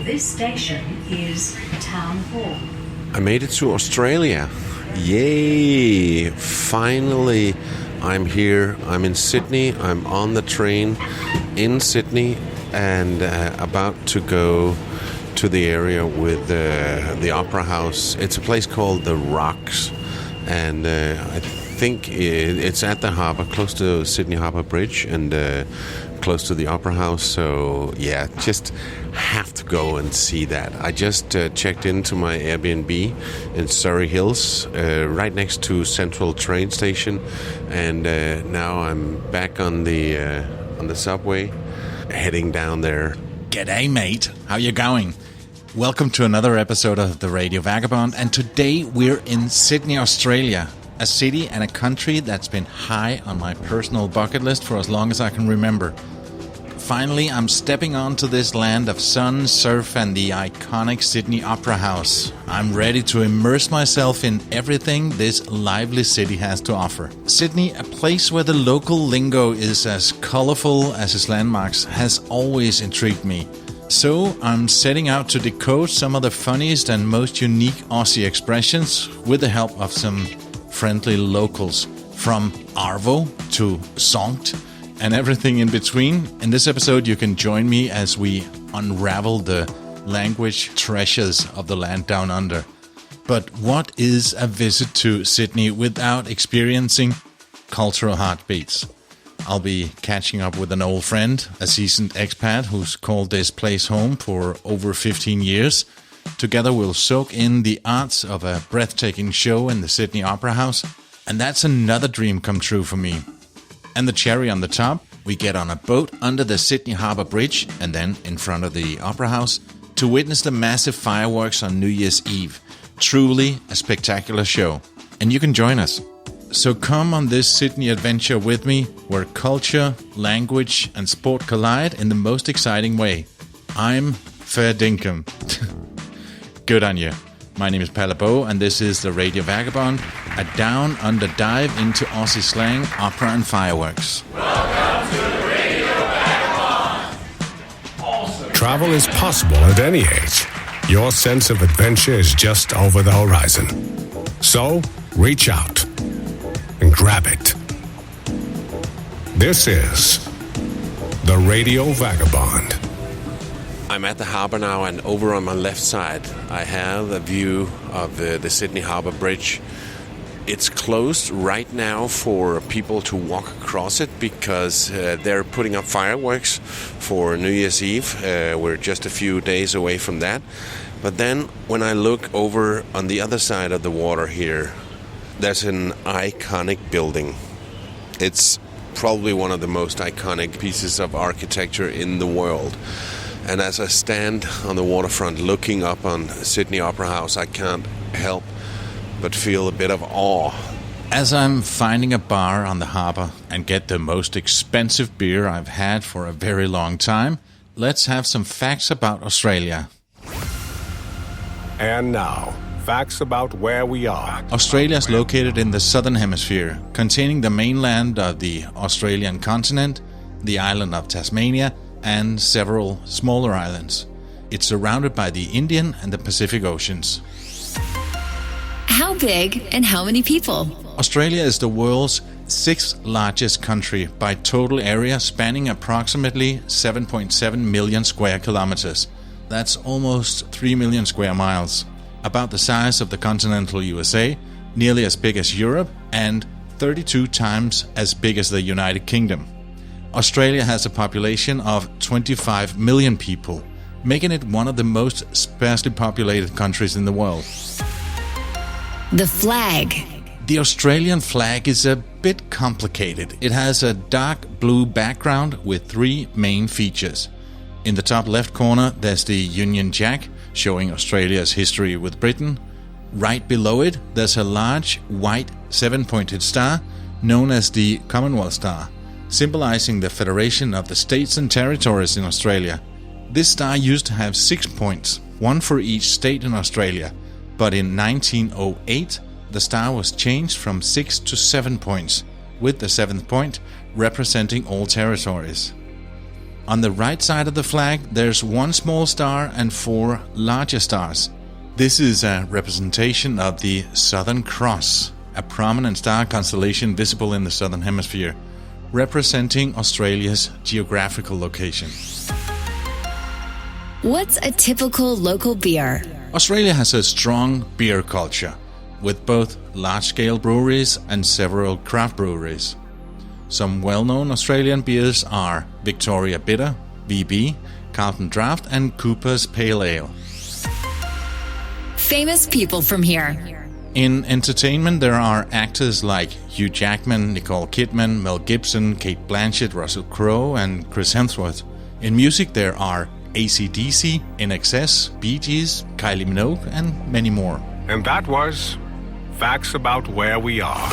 This station is Town Hall. I made it to Australia. Yay! Finally, I'm here. I'm in Sydney. I'm on the train in Sydney and about to go to the area with the Opera House. It's a place called The Rocks, and I think it's at the harbour, close to Sydney Harbour Bridge and close to the Opera House. So yeah, just have to go and see that. I just checked into my Airbnb in Surrey Hills, right next to Central train station, and now I'm back on the subway, heading down there. G'day, mate. How you going? Welcome to another episode of the Radio Vagabond, and today we're in Sydney, Australia, a city and a country that's been high on my personal bucket list for as long as I can remember. Finally, I'm stepping onto this land of sun, surf, and the iconic Sydney Opera House. I'm ready to immerse myself in everything this lively city has to offer. Sydney, a place where the local lingo is as colorful as its landmarks, has always intrigued me. So I'm setting out to decode some of the funniest and most unique Aussie expressions with the help of some friendly locals, from arvo to zonkt and everything in between. In this episode, you can join me as we unravel the language treasures of the land down under. But what is a visit to Sydney without experiencing cultural heartbeats? I'll be catching up with an old friend, a seasoned expat who's called this place home for over 15 years. Together we'll soak in the arts of a breathtaking show in the Sydney Opera House, and that's another dream come true for me. And the cherry on the top, we get on a boat under the Sydney Harbour Bridge and then in front of the Opera House to witness the massive fireworks on New Year's Eve. Truly a spectacular show, and you can join us. So come on this Sydney adventure with me, where culture, language and sport collide in the most exciting way. I'm fair dinkum. Good on you. My name is Palabo, and this is the Radio Vagabond, a down-under dive into Aussie slang, opera and fireworks. Welcome to the Radio Vagabond! Awesome. Travel is possible at any age. Your sense of adventure is just over the horizon. So, reach out and grab it. This is the Radio Vagabond. I'm at the harbour now, and over on my left side I have a view of the Sydney Harbour Bridge. It's closed right now for people to walk across it because they're putting up fireworks for New Year's Eve. We're just a few days away from that. But then when I look over on the other side of the water here, there's an iconic building. It's probably one of the most iconic pieces of architecture in the world. And as I stand on the waterfront looking up on Sydney Opera House, I can't help but feel a bit of awe. As I'm finding a bar on the harbour and get the most expensive beer I've had for a very long time, let's have some facts about Australia. And now, facts about where we are. Australia is located in the southern hemisphere, containing the mainland of the Australian continent, the island of Tasmania, and several smaller islands. It's surrounded by the Indian and the Pacific Oceans. How big and how many people? Australia is the world's sixth largest country by total area, spanning approximately 7.7 million square kilometers. That's almost 3 million square miles. About the size of the continental USA, nearly as big as Europe, and 32 times as big as the United Kingdom. Australia has a population of 25 million people, making it one of the most sparsely populated countries in the world. The flag. The Australian flag is a bit complicated. It has a dark blue background with three main features. In the top left corner, there's the Union Jack, showing Australia's history with Britain. Right below it, there's a large white seven-pointed star known as the Commonwealth Star, symbolizing the federation of the states and territories in Australia. This star used to have 6 points, one for each state in Australia, but in 1908 the star was changed from 6 to 7 points, with the seventh point representing all territories. On the right side of the flag, there's one small star and 4 larger stars. This is a representation of the Southern Cross, a prominent star constellation visible in the Southern Hemisphere, representing Australia's geographical location. What's a typical local beer? Australia has a strong beer culture, with both large-scale breweries and several craft breweries. Some well-known Australian beers are Victoria Bitter, VB, Carlton Draft, and Cooper's Pale Ale. Famous people from here. In entertainment, there are actors like Hugh Jackman, Nicole Kidman, Mel Gibson, Cate Blanchett, Russell Crowe, and Chris Hemsworth. In music, there are AC/DC, INXS, Bee Gees, Kylie Minogue, and many more. And that was Facts About Where We Are.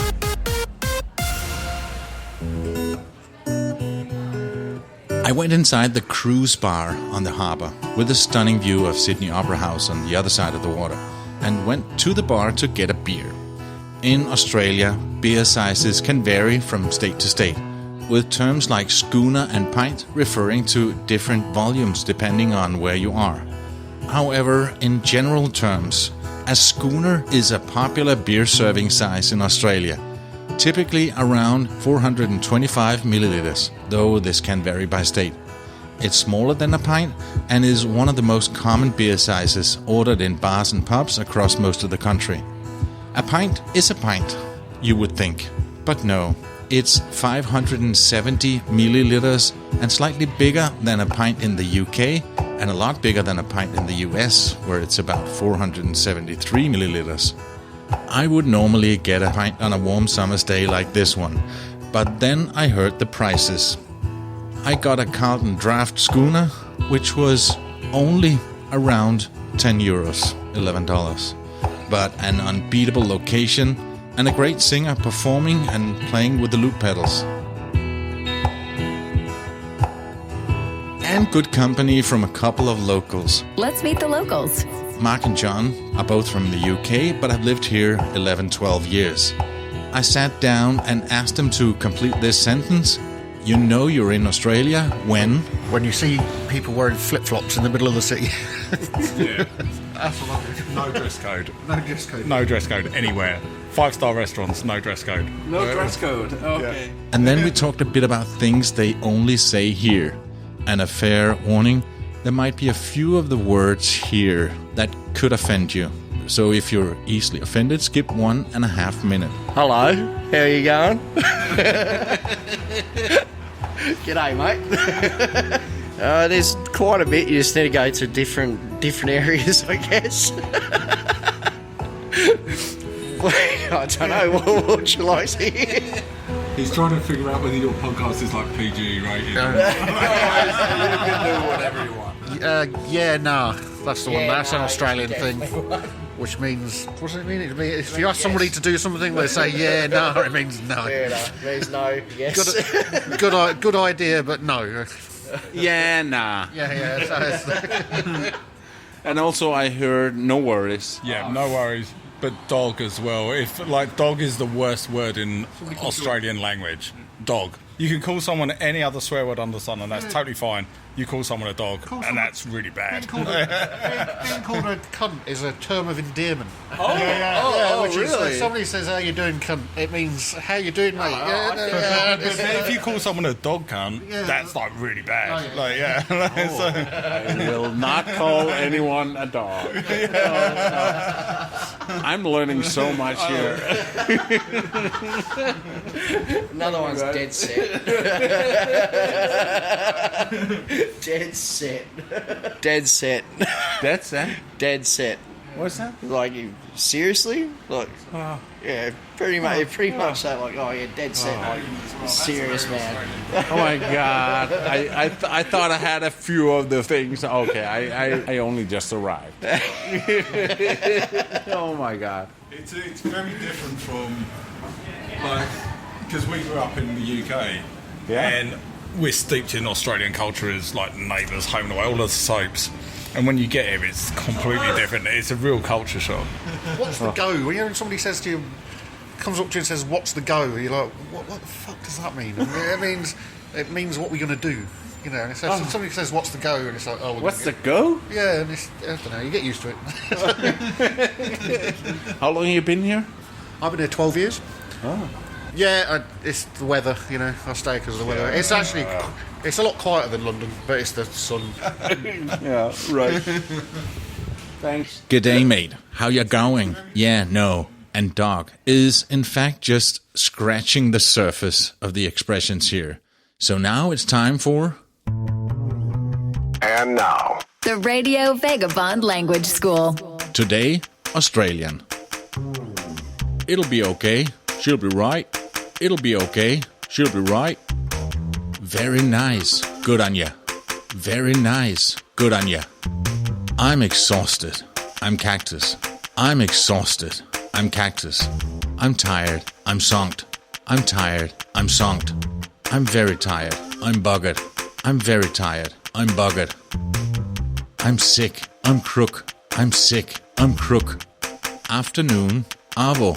I went inside the cruise bar on the harbour with a stunning view of Sydney Opera House on the other side of the water and went to the bar to get a beer. In Australia, beer sizes can vary from state to state, with terms like schooner and pint referring to different volumes depending on where you are. However, in general terms, a schooner is a popular beer serving size in Australia, typically around 425 milliliters, though this can vary by state. It's smaller than a pint and is one of the most common beer sizes ordered in bars and pubs across most of the country. A pint is a pint, you would think, but no. It's 570 milliliters and slightly bigger than a pint in the UK and a lot bigger than a pint in the US, where it's about 473 milliliters. I would normally get a pint on a warm summer's day like this one, but then I heard the prices. I got a Carlton Draft schooner, which was only around 10 euros, $11, but an unbeatable location and a great singer performing and playing with the loop pedals. And good company from a couple of locals. Let's meet the locals. Mark and John are both from the UK, but have lived here 11-12 years. I sat down and asked them to complete this sentence. You know you're in Australia when? When you see people wearing flip-flops in the middle of the city. Yeah. That's what I mean. No dress code. No dress code. No dress code anywhere. 5-star restaurants, no dress code. No dress code. Okay. And then we talked a bit about things they only say here. And a fair warning, there might be a few of the words here that could offend you. So if you're easily offended, skip 1.5 minutes. Hello. How are you going? G'day, mate. There's quite a bit. You just need to go to different areas, I guess. I don't know. What would you like to hear? He's trying to figure out whether your podcast is like PG rated. You can do whatever you want. Yeah, no. That's the one. That's an Australian thing. Definitely. Which means, what does it mean? It means if you ask somebody to do something, they say, yeah, no. It means no. Yeah, no. There's no yes. Good idea, but no. Yeah, nah. Yeah. So And also I heard no worries. Yeah, no worries. But dog as well. If dog is the worst word in Australian language. Dog. You can call someone any other swear word under the sun, and that's totally fine. You call someone a dog, and that's really bad. being called a cunt is a term of endearment. Which is, really? if somebody says, how you doing, cunt, it means, how you doing, mate? But if you call someone a dog cunt, that's like really bad. I will not call anyone a dog. I'm learning so much here. Another one's dead set. Dead set. Dead set. That's it? Dead set. What's that? Like, you seriously? Like, yeah, pretty much that. Like, oh yeah, dead set. Like, serious man. Oh my God. I thought I had a few of the things. Okay, I only just arrived. Oh my God. It's very different from, because we grew up in the UK, and we're steeped in Australian culture as like Neighbours, Home and Away, all of the soaps. And when you get here, it's completely different. It's a real culture shock. What's the go? When somebody says to you, comes up to you and says, what's the go? You're like, what the fuck does that mean? It means what we're going to do. You know, and if somebody says, "What's the go?" and it's like, "Oh, what's the go?" Yeah, and it's, I don't know. You get used to it. How long have you been here? I've been here 12 years. Oh. Yeah, it's the weather. You know, I stay because of the weather. It's actually it's a lot quieter than London, but it's the sun. Yeah, right. Thanks. G'day, mate. How you going? Yeah, no. And dog is, in fact, just scratching the surface of the expressions here. So now it's time for... And now, The Radio Vagabond Language School. Today, Australian. It'll be okay. She'll be right. It'll be okay. She'll be right. Very nice. Good on ya. Very nice. Good on ya. I'm exhausted. I'm cactus. I'm exhausted. I'm cactus. I'm tired. I'm sonked. I'm tired. I'm sonked. I'm very tired. I'm buggered. I'm very tired. I'm buggered. I'm sick. I'm crook. I'm sick. I'm crook. Afternoon. Avo.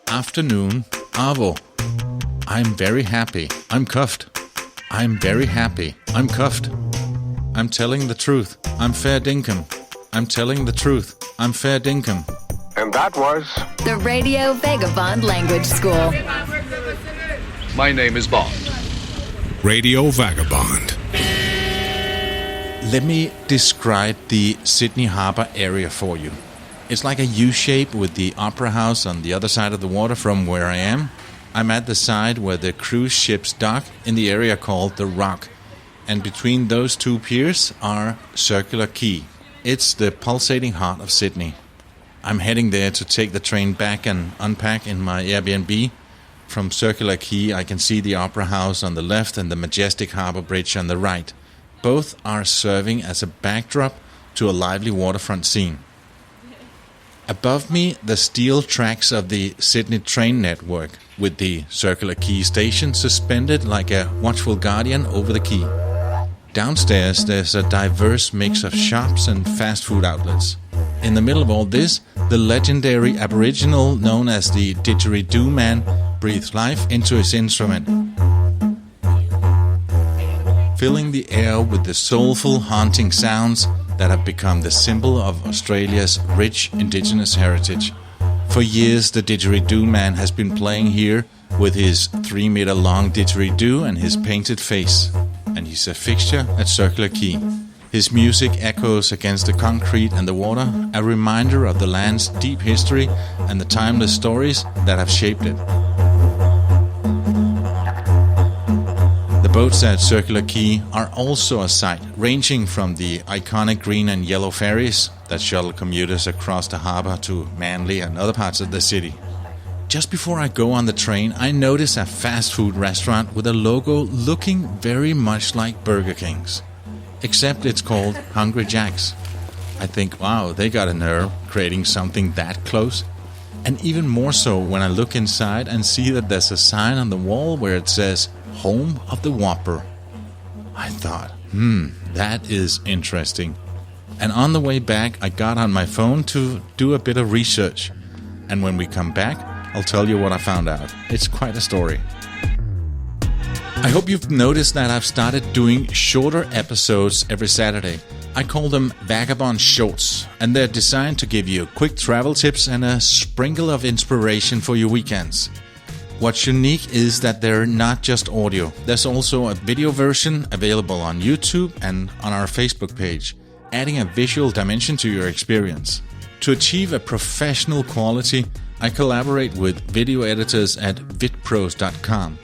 Afternoon. Avo. I'm very happy. I'm cuffed. I'm very happy. I'm cuffed. I'm telling the truth. I'm fair dinkum. I'm telling the truth. I'm fair dinkum. and that was The Radio Vagabond Language School. My name is Bond. Radio Vagabond. Let me describe the Sydney Harbour area for you. It's like a U-shape with the Opera House on the other side of the water from where I am. I'm at the side where the cruise ships dock in the area called the Rock. And between those two piers are Circular Quay. It's the pulsating heart of Sydney. I'm heading there to take the train back and unpack in my Airbnb. From Circular Quay, I can see the Opera House on the left and the majestic harbour bridge on the right. Both are serving as a backdrop to a lively waterfront scene. Above me, the steel tracks of the Sydney train network, with the Circular Quay station suspended like a watchful guardian over the quay. Downstairs, there's a diverse mix of shops and fast food outlets. In the middle of all this, the legendary Aboriginal known as the Didgeridoo Man breathes life into his instrument, filling the air with the soulful, haunting sounds that have become the symbol of Australia's rich indigenous heritage. For years, the Didgeridoo Man has been playing here with his 3-meter-long didgeridoo and his painted face, and he's a fixture at Circular Quay. His music echoes against the concrete and the water, a reminder of the land's deep history and the timeless stories that have shaped it. The boats at Circular Quay are also a sight, ranging from the iconic green and yellow ferries that shuttle commuters across the harbour to Manly and other parts of the city. Just before I go on the train, I notice a fast food restaurant with a logo looking very much like Burger King's, except it's called Hungry Jack's. I think, wow, they got a nerve creating something that close. And even more so when I look inside and see that there's a sign on the wall where it says, Home of the Whopper. I thought, that is interesting. And on the way back, I got on my phone to do a bit of research. And when we come back, I'll tell you what I found out. It's quite a story. I hope you've noticed that I've started doing shorter episodes every Saturday. I call them Vagabond Shorts, and they're designed to give you quick travel tips and a sprinkle of inspiration for your weekends. What's unique is that they're not just audio. There's also a video version available on YouTube and on our Facebook page, adding a visual dimension to your experience. To achieve a professional quality, I collaborate with video editors at vidpros.com.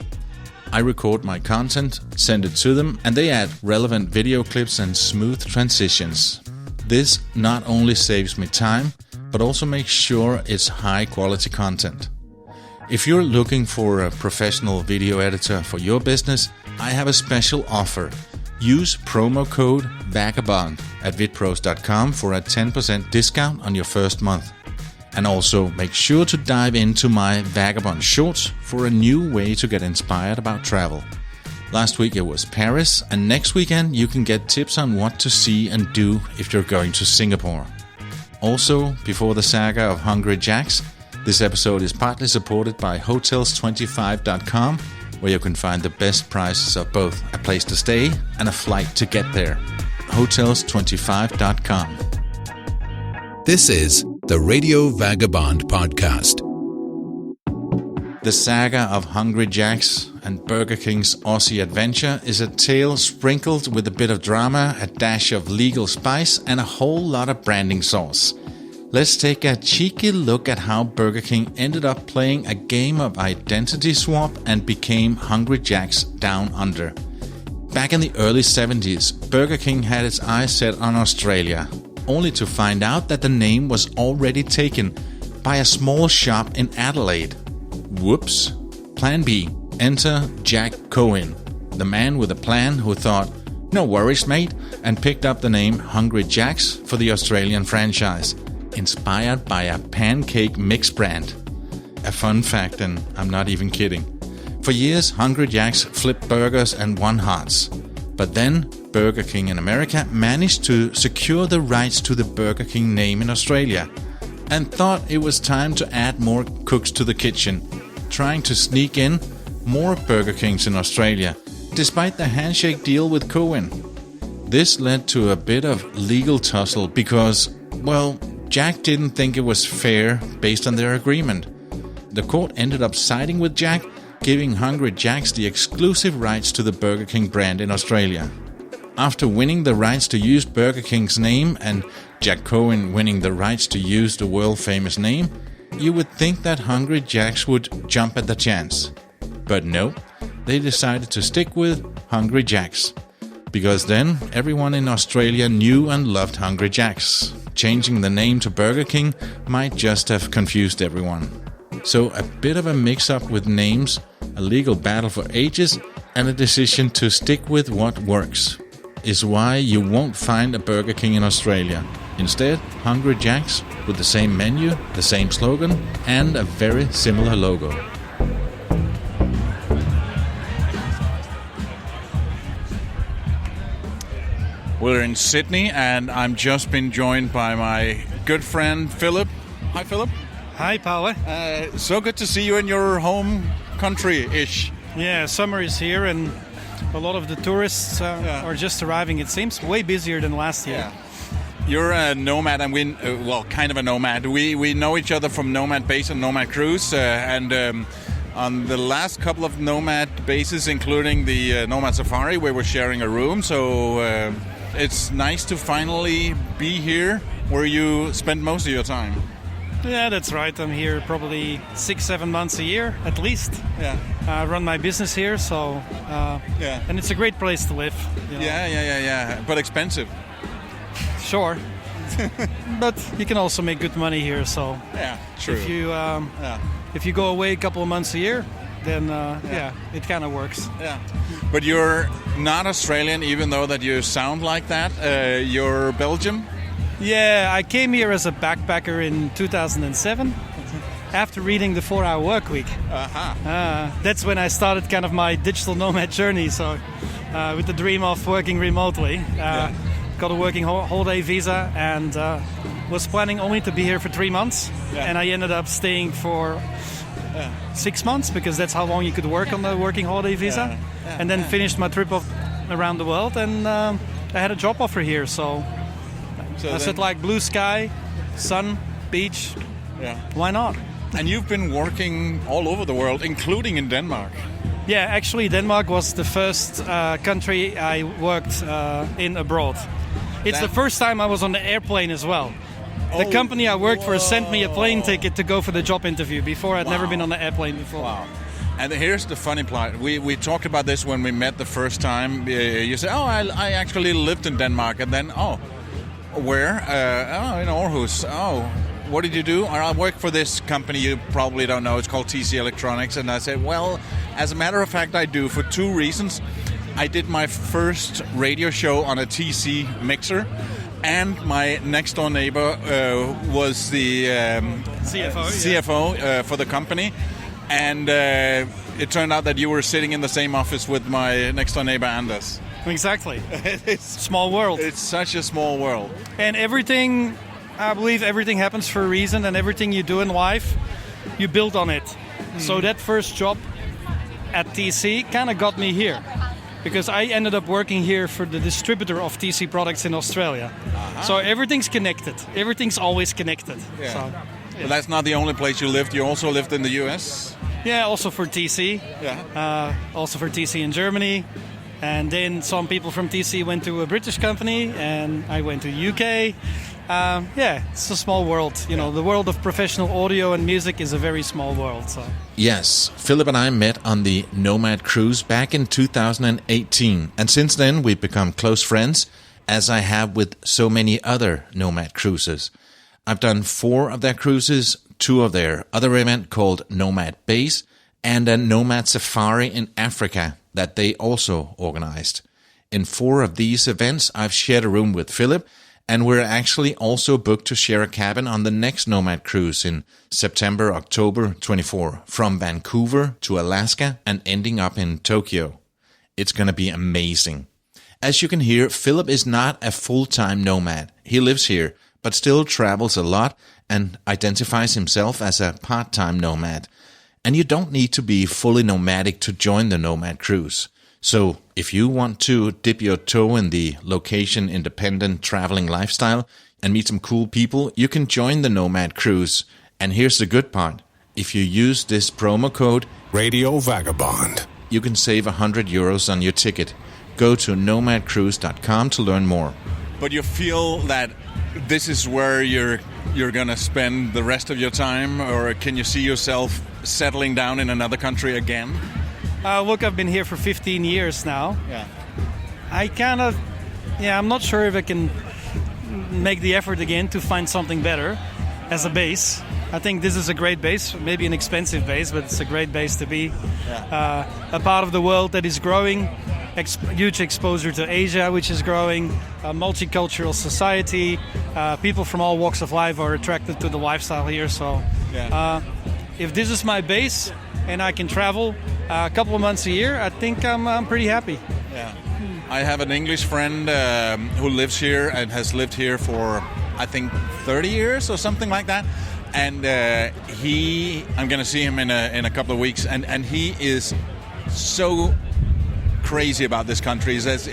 I record my content, send it to them, and they add relevant video clips and smooth transitions. This not only saves me time, but also makes sure it's high quality content. If you're looking for a professional video editor for your business, I have a special offer. Use promo code VAGABOND at vidpros.com for a 10% discount on your first month. And also make sure to dive into my Vagabond Shorts for a new way to get inspired about travel. Last week it was Paris, and next weekend you can get tips on what to see and do if you're going to Singapore. Also, before the saga of Hungry Jack's, this episode is partly supported by Hotels25.com, where you can find the best prices of both a place to stay and a flight to get there. Hotels25.com. This is the Radio Vagabond podcast. The saga of Hungry Jack's and Burger King's Aussie adventure is a tale sprinkled with a bit of drama, a dash of legal spice, and a whole lot of branding sauce. Let's take a cheeky look at how Burger King ended up playing a game of identity swap and became Hungry Jack's Down Under. Back in the early 70s, Burger King had its eyes set on Australia, only to find out that the name was already taken by a small shop in Adelaide. Whoops. Plan B. Enter Jack Cohen, the man with a plan who thought, no worries mate, and picked up the name Hungry Jack's for the Australian franchise, inspired by a pancake mix brand. A fun fact, and I'm not even kidding. For years, Hungry Jack's flipped burgers and won hearts. But then, Burger King in America managed to secure the rights to the Burger King name in Australia, and thought it was time to add more cooks to the kitchen, trying to sneak in more Burger Kings in Australia, despite the handshake deal with Cohen. This led to a bit of legal tussle because, well, Jack didn't think it was fair based on their agreement. The court ended up siding with Jack, giving Hungry Jack's the exclusive rights to the Burger King brand in Australia. After winning the rights to use Burger King's name and Jack Cohen winning the rights to use the world-famous name, you would think that Hungry Jack's would jump at the chance. But no, they decided to stick with Hungry Jack's. Because then, everyone in Australia knew and loved Hungry Jack's. Changing the name to Burger King might just have confused everyone. So a bit of a mix-up with names, a legal battle for ages, and a decision to stick with what works is why you won't find a Burger King in Australia. Instead, Hungry Jack's with the same menu, the same slogan, and a very similar logo. We're in Sydney, and I'm just been joined by my good friend Philip. Hi, Philip. Hi, Paula. So good to see you in your home country-ish. Yeah, summer is here, and a lot of the tourists are just arriving. It seems way busier than last year. Yeah. You're a nomad, and we, kind of a nomad. We know each other from Nomad Base and Nomad Cruise, and on the last couple of Nomad bases, including the Nomad Safari, we were sharing a room. So it's nice to finally be here, where you spend most of your time. Yeah, that's right. I'm here probably 6-7 months a year, at least. Yeah. I run my business here, so and it's a great place to live. You know. Yeah. But expensive. Sure. But you can also make good money here, so yeah, true. If you go away a couple of months a year, then it kind of works. Yeah. But you're not Australian, even though that you sound like that. You're Belgian. Yeah, I came here as a backpacker in 2007 after reading the 4-Hour Workweek. That's when I started kind of my digital nomad journey. So with the dream of working remotely. Got a working holiday visa and was planning only to be here for 3 months. Yeah. And I ended up staying for 6 months because that's how long you could work on the working holiday visa. And then finished my trip around the world, and I had a job offer here. So I said, like, blue sky, sun, beach, why not? And you've been working all over the world, including in Denmark. Yeah, actually Denmark was the first country I worked in abroad. It's the first time I was on the airplane as well. The company I worked for sent me a plane ticket to go for the job interview. Before, I'd never been on the airplane before. Wow. And here's the funny part. We talked about this when we met the first time. You said, I actually lived in Denmark. And then, where? In Aarhus. What did you do? I work for this company you probably don't know. It's called TC Electronics. And I said, well, as a matter of fact, I do for 2 reasons. I did my first radio show on a TC mixer, and my next door neighbor was the CFO for the company. And it turned out that you were sitting in the same office with my next door neighbor, Anders. Exactly. It's small world. It's such a small world. And I believe everything happens for a reason, and everything you do in life, you build on it. So that first job at TC kind of got me here. Because I ended up working here for the distributor of TC products in Australia. So everything's connected. Everything's always connected. Yeah. So, But that's not the only place you lived. You also lived in the US? yeah, also for TC. Yeah. Also for TC in Germany. And then some people from TC went to a British company, and I went to UK. Yeah, it's a small world. You know, the world of professional audio and music is a very small world. So. Yes, Philip and I met on the Nomad Cruise back in 2018. And since then, we've become close friends, as I have with so many other Nomad Cruises. I've done 4 of their cruises, 2 of their other event called Nomad Base, and a Nomad Safari in Africa that they also organized. In 4 of these events, I've shared a room with Philip, and we're actually also booked to share a cabin on the next Nomad Cruise in September, October 24, from Vancouver to Alaska and ending up in Tokyo. It's going to be amazing. As you can hear, Philip is not a full-time nomad. He lives here, but still travels a lot and identifies himself as a part-time nomad. And you don't need to be fully nomadic to join the Nomad Cruise. So if you want to dip your toe in the location-independent traveling lifestyle and meet some cool people, you can join the Nomad Cruise. And here's the good part. If you use this promo code Radio Vagabond, you can save €100 on your ticket. Go to nomadcruise.com to learn more. But you feel that this is where you're going to spend the rest of your time, or can you see yourself settling down in another country again? Look, I've been here for 15 years now. Yeah. I'm not sure if I can make the effort again to find something better as a base. I think this is a great base, maybe an expensive base, but it's a great base to be. Yeah. A part of the world that is growing, huge exposure to Asia, which is growing, a multicultural society. People from all walks of life are attracted to the lifestyle here. So if this is my base and I can travel a couple of months a year, I think I'm pretty happy. Yeah. I have an English friend who lives here and has lived here for, I think, 30 years or something like that. And I'm going to see him in a couple of weeks, and he is so crazy about this country. He says,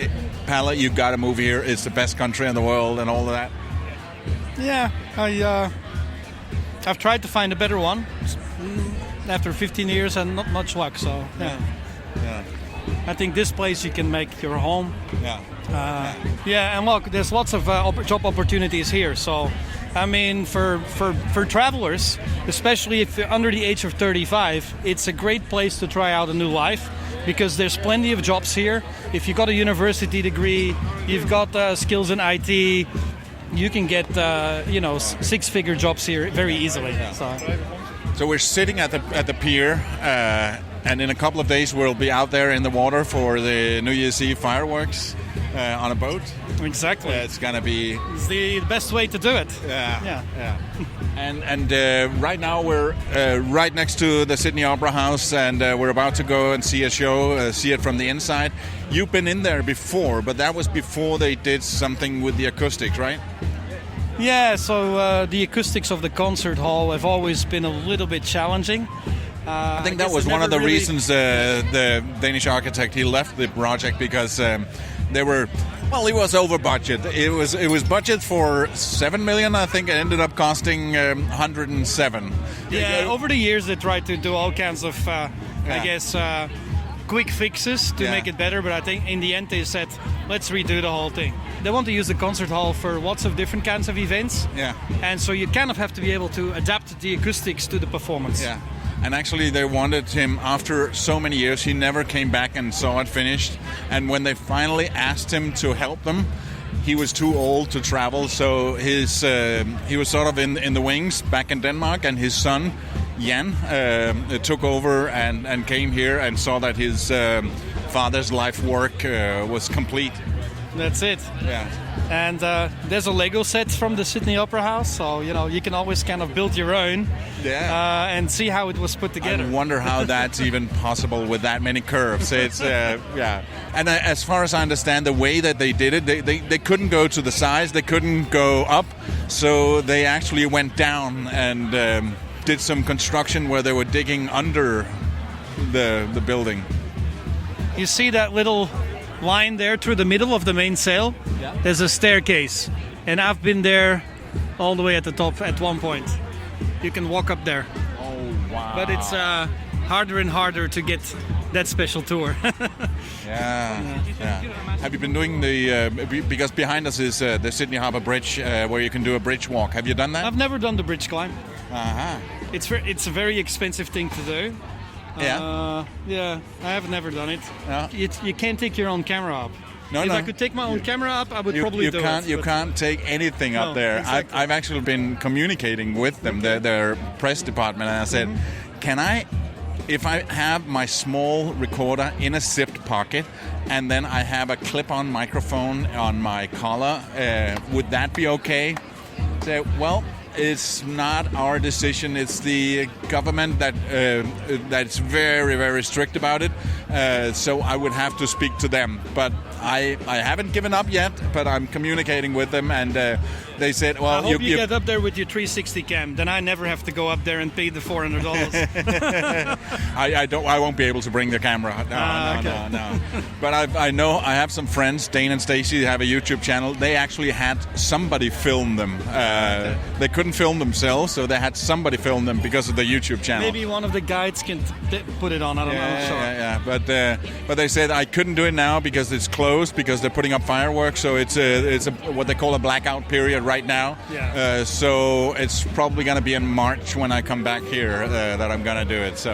Palle, you've got to move here. It's the best country in the world and all of that. Yeah, I've tried to find a better one. After 15 years and not much luck, so yeah. I think this place you can make your home. Yeah, and look, there's lots of job opportunities here. So, I mean, for travelers, especially if you're under the age of 35, it's a great place to try out a new life because there's plenty of jobs here. If you've got a university degree, you've got skills in IT, you can get 6-figure jobs here very easily. So we're sitting at the pier, and in a couple of days we'll be out there in the water for the New Year's Eve fireworks on a boat. Exactly. It's gonna be. It's the best way to do it. Yeah. And right now we're right next to the Sydney Opera House, and we're about to go and see a show, see it from the inside. You've been in there before, but that was before they did something with the acoustics, right? Yeah, so the acoustics of the concert hall have always been a little bit challenging. I think that was one of the reasons the Danish architect, he left the project because they were, well, it was over budget. It was budget for 7 million. I think it ended up costing 107. Yeah, over the years they tried to do all kinds of, quick fixes to make it better, but I think in the end they said, let's redo the whole thing. They want to use the concert hall for lots of different kinds of events. Yeah. And so you kind of have to be able to adapt the acoustics to the performance. Yeah. And actually they wanted him, after so many years, he never came back and saw it finished. And when they finally asked him to help them, he was too old to travel, so he was sort of in the wings back in Denmark, and his son, Jan, took over and came here and saw that his father's life work was complete. That's it. Yeah. And there's a Lego set from the Sydney Opera House, so you can always kind of build your own. Yeah. And see how it was put together. I wonder how that's even possible with that many curves. It's yeah. And as far as I understand, the way that they did it, they couldn't go to the sides, they couldn't go up, so they actually went down and did some construction where they were digging under the building. You see that little line there through the middle of the main sail? Yeah. There's a staircase, and I've been there all the way at the top at one point. You can walk up there. Oh, wow. But it's harder and harder to get that special tour. Yeah. Have you been doing because behind us is the Sydney Harbour Bridge, where you can do a bridge walk. Have you done that? I've never done the bridge climb. Uh-huh. It's a very expensive thing to do. Yeah? I have never done it. Yeah. You can't take your own camera up. No, if I could take my own camera up, I would probably do it. You can't take anything up there. Exactly. I've actually been communicating with them, their press department, and I said, can I, if I have my small recorder in a zipped pocket, and then I have a clip-on microphone on my collar, would that be okay? Say, well, it's not our decision. It's the government that's very, very strict about it. So I would have to speak to them. But I haven't given up yet. But I'm communicating with them, and they said, "Well, I hope you get up there with your 360 cam. Then I never have to go up there and pay the $400." I won't be able to bring the camera. No. But I know I have some friends. Dane and Stacy have a YouTube channel. They actually had somebody film them. They couldn't film themselves, so they had somebody film them because of the YouTube channel. Maybe one of the guides can put it on. I don't know. Sure. Yeah. But they said I couldn't do it now because it's closed because they're putting up fireworks. So it's what they call a blackout period right now. Yeah. So it's probably going to be in March when I come back here that I'm going to do it. So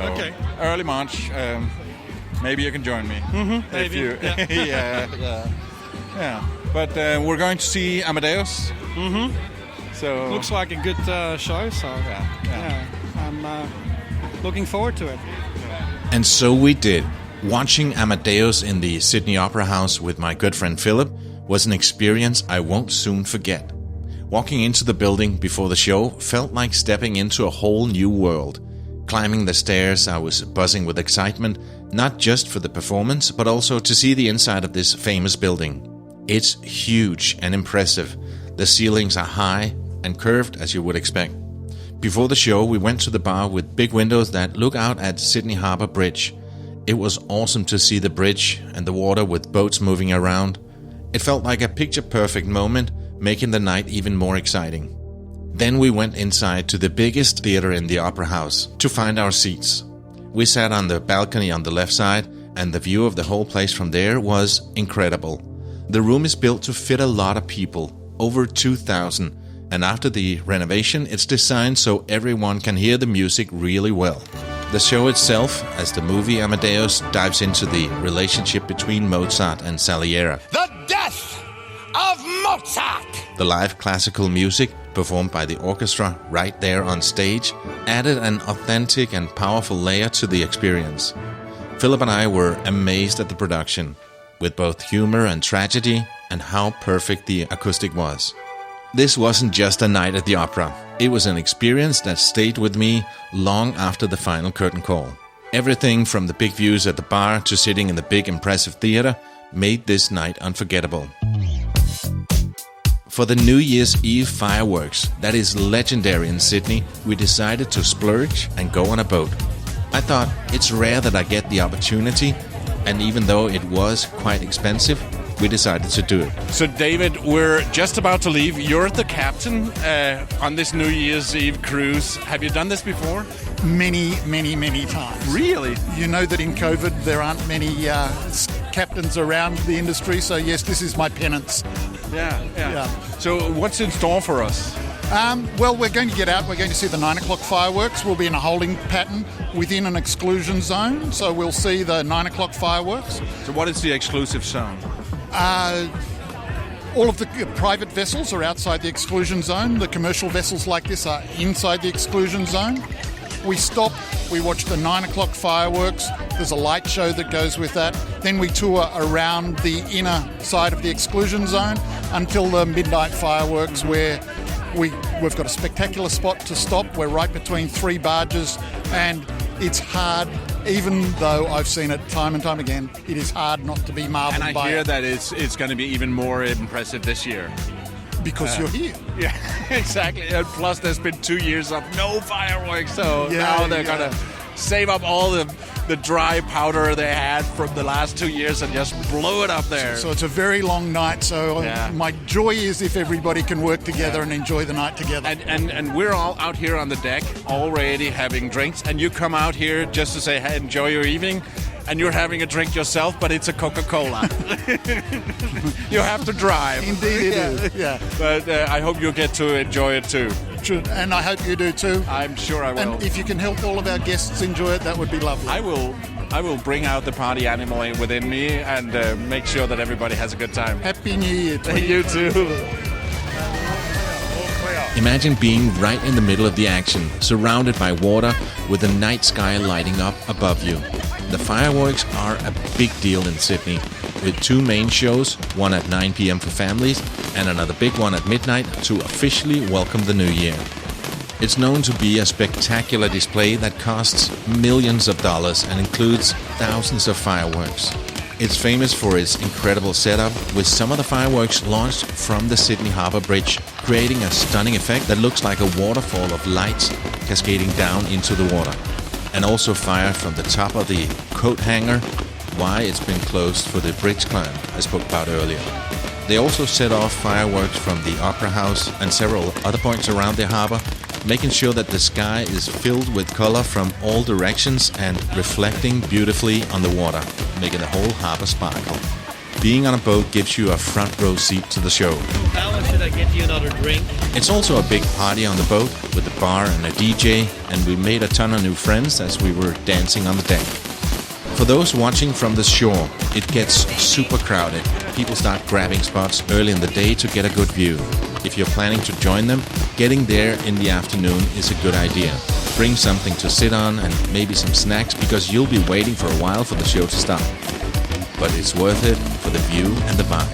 early March. Maybe you can join me. Mm-hmm, maybe. Yeah. But we're going to see Amadeus. Mm-hmm. So looks like a good show. So I'm looking forward to it. And so we did. Watching Amadeus in the Sydney Opera House with my good friend Philip was an experience I won't soon forget. Walking into the building before the show felt like stepping into a whole new world. Climbing the stairs, I was buzzing with excitement, not just for the performance, but also to see the inside of this famous building. It's huge and impressive. The ceilings are high and curved, as you would expect. Before the show, we went to the bar with big windows that look out at Sydney Harbour Bridge. It was awesome to see the bridge and the water with boats moving around. It felt like a picture-perfect moment, making the night even more exciting. Then we went inside to the biggest theater in the Opera House to find our seats. We sat on the balcony on the left side, and the view of the whole place from there was incredible. The room is built to fit a lot of people, over 2,000, and after the renovation, it's designed so everyone can hear the music really well. The show itself, as the movie Amadeus, dives into the relationship between Mozart and Salieri. The death of Mozart! The live classical music, performed by the orchestra right there on stage, added an authentic and powerful layer to the experience. Philip and I were amazed at the production, with both humor and tragedy, and how perfect the acoustic was. This wasn't just a night at the opera. It was an experience that stayed with me long after the final curtain call. Everything from the big views at the bar to sitting in the big impressive theater made this night unforgettable. For the New Year's Eve fireworks, that is legendary in Sydney, we decided to splurge and go on a boat. I thought it's rare that I get the opportunity, and even though it was quite expensive, we decided to do it. So David, we're just about to leave. You're the captain on this New Year's Eve cruise. Have you done this before? Many times. Really? You know that in COVID there aren't many captains around the industry, so yes, this is my penance. Yeah. So what's in store for us? Well, we're going to get out. We're going to see the 9 o'clock fireworks. We'll be in a holding pattern within an exclusion zone, so we'll see the 9 o'clock fireworks. So what is the exclusive zone? All of the private vessels are outside the exclusion zone. The commercial vessels like this are inside the exclusion zone. We stop, we watch the 9 o'clock fireworks. There's a light show that goes with that. Then we tour around the inner side of the exclusion zone until the midnight fireworks, where we've got a spectacular spot to stop. We're right between 3 barges, and it's hard, even though I've seen it time and time again, it is hard not to be marveled by it. And I hear that it's going to be even more impressive this year. Because you're here. Yeah, exactly. And plus, there's been 2 years of no fireworks, so now they're going to save up all the the dry powder they had from the last 2 years and just blow it up there. So it's a very long night. So my joy is if everybody can work together and enjoy the night together. And we're all out here on the deck already having drinks, and you come out here just to say, hey, enjoy your evening, and you're having a drink yourself, but it's a Coca-Cola. You have to drive. Indeed it is, yeah. But I hope you get to enjoy it too. And I hope you do too. I'm sure I will. And if you can help all of our guests enjoy it, that would be lovely. I will bring out the party animal within me and make sure that everybody has a good time. Happy New Year to you too. Imagine being right in the middle of the action, surrounded by water with the night sky lighting up above you. The fireworks are a big deal in Sydney, with 2 main shows, one at 9 p.m. for families and another big one at midnight to officially welcome the new year. It's known to be a spectacular display that costs millions of dollars and includes thousands of fireworks. It's famous for its incredible setup, with some of the fireworks launched from the Sydney Harbour Bridge, creating a stunning effect that looks like a waterfall of lights cascading down into the water. And also fire from the top of the coat hanger, why it's been closed for the bridge climb I spoke about earlier. They also set off fireworks from the Opera House and several other points around the harbour, making sure that the sky is filled with colour from all directions and reflecting beautifully on the water, making the whole harbour sparkle. Being on a boat gives you a front row seat to the show. How should I get you another drink? It's also a big party on the boat with a bar and a DJ, and we made a ton of new friends as we were dancing on the deck. For those watching from the shore, it gets super crowded. People start grabbing spots early in the day to get a good view. If you're planning to join them, getting there in the afternoon is a good idea. Bring something to sit on and maybe some snacks, because you'll be waiting for a while for the show to start. But it's worth it for the view and the vibe.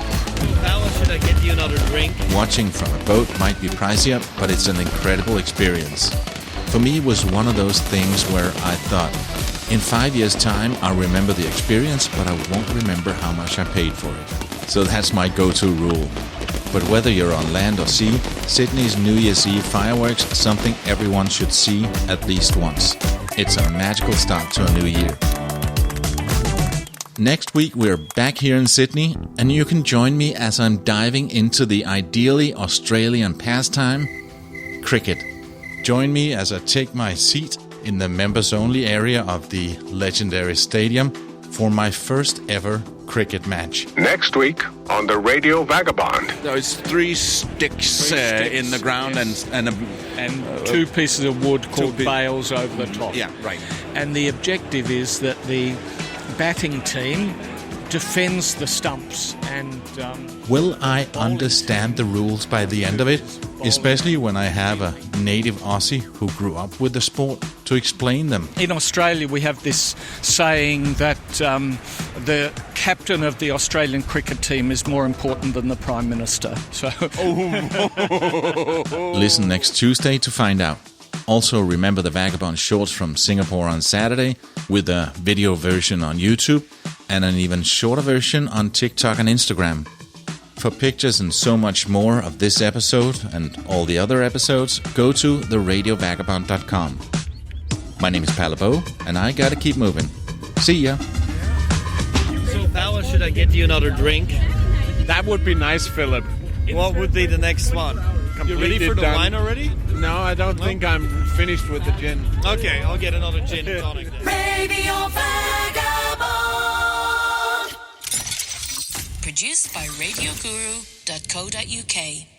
How should I get you another drink? Watching from a boat might be pricier, but it's an incredible experience. For me, it was one of those things where I thought, in 5 years' time, I'll remember the experience, but I won't remember how much I paid for it. So that's my go-to rule. But whether you're on land or sea, Sydney's New Year's Eve fireworks are something everyone should see at least once. It's a magical start to a new year. Next week, we're back here in Sydney, and you can join me as I'm diving into the ideally Australian pastime, cricket. Join me as I take my seat in the members-only area of the legendary stadium for my first ever cricket match. Next week on the Radio Vagabond. There's 3 sticks in the ground, yes. and 2 pieces of wood called bales over the top. Yeah, right. And the objective is that the batting team defends the stumps and... Will I understand the rules by the end of it? Especially when I have a native Aussie who grew up with the sport to explain them. In Australia, we have this saying that the captain of the Australian cricket team is more important than the Prime Minister. So, Listen next Tuesday to find out. Also, remember the Vagabond shorts from Singapore on Saturday, with a video version on YouTube and an even shorter version on TikTok and Instagram. For pictures and so much more of this episode and all the other episodes, go to theradiovagabond.com. My name is Palabo, and I gotta keep moving. See ya. So, how should I get you another drink? That would be nice, Philip. What would be the next one? You ready for the wine already? No, I don't think I'm finished with the gin. Okay, I'll get another gin and tonic then. Radio Vagabond. Produced by RadioGuru.co.uk.